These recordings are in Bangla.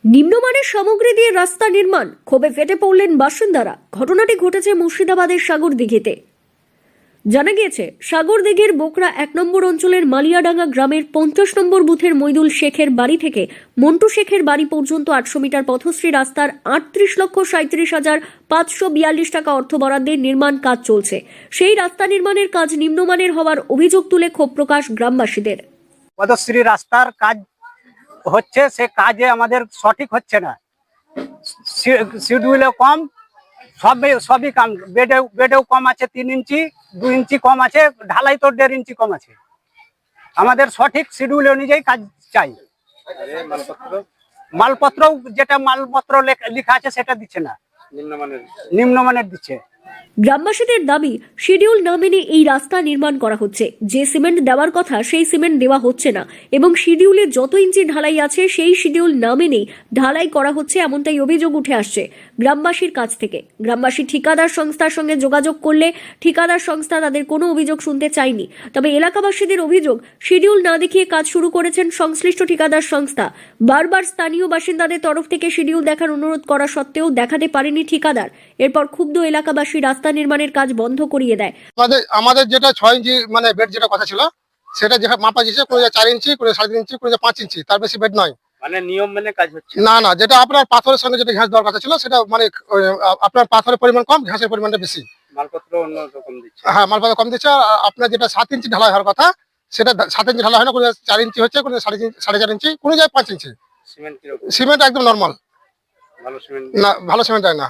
নিম্নমানের সামগ্রী দিয়ে রাস্তা নির্মাণ, ক্ষোভে ফেটে পড়লেন বাসিন্দারা। ঘটনাটি ঘটেছে মুর্শিদাবাদের সাগরদিঘিতে। জানা গিয়েছে, সাগরদিঘির বোকরা ১ নম্বর অঞ্চলের মালিয়াডাঙ্গা গ্রামের ৫০ নম্বর বুথের মইদুল শেখের বাড়ি থেকে মন্টু শেখের বাড়ি পর্যন্ত ৮০০ মিটার পথশ্রী রাস্তার ৩৮,৩৭,৫৪২ টাকা অর্থ বরাদ্দের নির্মাণ কাজ চলছে। সেই রাস্তা নির্মাণের কাজ নিম্নমানের হওয়ার অভিযোগ তুলে ক্ষোভ প্রকাশ গ্রামবাসীদের। পদশ্রী রাস্তার কাজ হচ্ছে, সে কাজে আমাদের সঠিক হচ্ছে না। শিডিউলে কম, সবই কম, বেডেও কম আছে, 3 ইঞ্চি 2 ইঞ্চি কম আছে, ঢালাই তো 1.5 ইঞ্চি কম আছে। আমাদের সঠিক শিডিউল অনুযায়ী কাজ চাই। মালপত্র যেটা মালপত্র লেখা আছে সেটা দিচ্ছে না, নিম্নমানের দিচ্ছে। গ্রামবাসীদের দাবি, শিডিউল না মেনে এই রাস্তা নির্মাণ করা হচ্ছে। যে সিমেন্ট দেওয়ার কথা সেই সিমেন্ট দেওয়া হচ্ছে না এবং শিডিউলে যত ইঞ্চি ঢালাই আছে সেই শিডিউল না মেনেই ঢালাই করা হচ্ছে, এমনটাই অভিযোগ উঠে আসছে গ্রামবাসীর কাছ থেকে। গ্রামবাসী ঠিকাদার সংস্থার সঙ্গে যোগাযোগ করলে ঠিকাদার সংস্থা তাদের কোনো অভিযোগ শুনতে চায়নি। তবে এলাকাবাসীদের অভিযোগ, শিডিউল না দেখিয়ে কাজ শুরু করেছেন সংশ্লিষ্ট ঠিকাদার সংস্থা। বারবার স্থানীয় বাসিন্দাদের তরফ থেকে শিডিউল দেখার অনুরোধ করা সত্ত্বেও দেখাতে পারেনি ঠিকাদার। এরপর ক্ষুব্ধ এলাকাবাসী রাস্তা নির্মাণের কাজ বন্ধ করিয়ে দেয়। আমাদের যেটা 6 ইঞ্চি মানে বেড যেটা কথা ছিল, সেটা যেটা মাপা দিয়েছে, কোনো 4 ইঞ্চি, কোনো 3.5 ইঞ্চি, কোনো 5 ইঞ্চি, তার বেশি বেড নয়। মানে নিয়ম মেনে কাজ হচ্ছে না, যেটা আপনার পাথরের সঙ্গে যেটা ঘাস দেওয়ার কথা ছিল, সেটা মানে আপনার পাথরের পরিমাণ কম, ঘাসের পরিমাণটা বেশি। মালপত্র অন্য রকম দিচ্ছে। হ্যাঁ, মালপত্র কম দিচ্ছে। আপনার যেটা 7 ইঞ্চি ঢালাই হওয়ার কথা, সেটা 7 ইঞ্চি ঢালাই হয় না, কোনো 4 ইঞ্চি হচ্ছে, কোনো 4.5 ইঞ্চি, কোনো 5 ইঞ্চি। সিমেন্ট একদম নর্মাল, ভালো সিমেন্ট না, ভালো সিমেন্ট হয় না।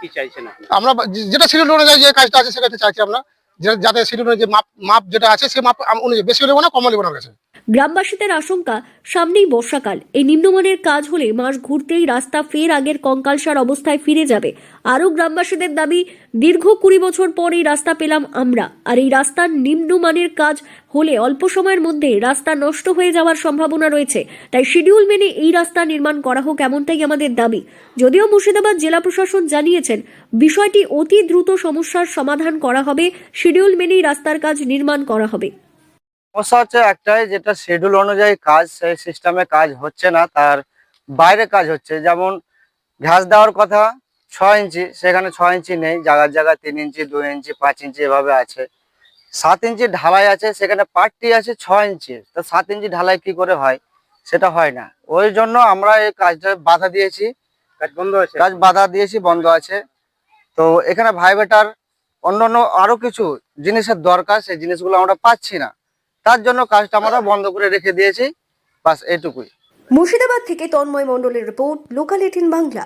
কি চাইছেন আমরা যেটা শিডিউল অনুযায়ী যে কাজটা আছে সেটা চাইছি আমরা, যাতে শিডিউল অনুযায়ী মাপ যেটা আছে সে মাপ অনুযায়ী বেশি হলেও না, কম হলেও না গেছে। গ্রামবাসীদের আশঙ্কা, সামনেই বর্ষাকাল, এই নিম্নমানের কাজ হলে মাস ঘুরতেই রাস্তা ফের আগের কঙ্কালসার অবস্থায় ফিরে যাবে। আরও গ্রামবাসীদের দাবি, দীর্ঘ 20 বছর পর এই রাস্তা পেলাম আমরা, আর এই রাস্তার নিম্নমানের কাজ হলে অল্প সময়ের মধ্যে রাস্তা নষ্ট হয়ে যাওয়ার সম্ভাবনা রয়েছে। তাই শিডিউল মেনে এই রাস্তা নির্মাণ করা হোক, এমনটাই আমাদের দাবি। যদিও মুর্শিদাবাদ জেলা প্রশাসন জানিয়েছেন বিষয়টি অতি দ্রুত সমস্যার সমাধান করা হবে, শিডিউল মেনেই রাস্তার কাজ নির্মাণ করা হবে। সমস্যা হচ্ছে একটাই, যেটা শিডিউল অনুযায়ী কাজ, সেই সিস্টেমে কাজ হচ্ছে না, তার বাইরে কাজ হচ্ছে। যেমন ঘাস দেওয়ার কথা 6 ইঞ্চি, সেখানে 6 ইঞ্চি নেই, জায়গায় জায়গায় 3 ইঞ্চি, 2 ইঞ্চি, 5 ইঞ্চি এভাবে আছে। 7 ইঞ্চি ঢালাই আছে, সেখানে পাটটি আছে 6 ইঞ্চি, তো 7 ইঞ্চি ঢালাই কি করে হয়? সেটা হয় না। ওই জন্য আমরা এই কাজটা বাধা দিয়েছি, কাজ বাধা দিয়েছি, বন্ধ আছে। তো এখানে ভাইবেটার অন্যান্য আরো কিছু জিনিসের দরকার, সেই জিনিসগুলো আমরা পাচ্ছি না, তার জন্য কাজটা আমরা বন্ধ করে রেখে দিয়েছি। বাস এটুকুই। মুর্শিদাবাদ থেকে তন্ময় মণ্ডলের রিপোর্ট, লোকাল 18 বাংলা।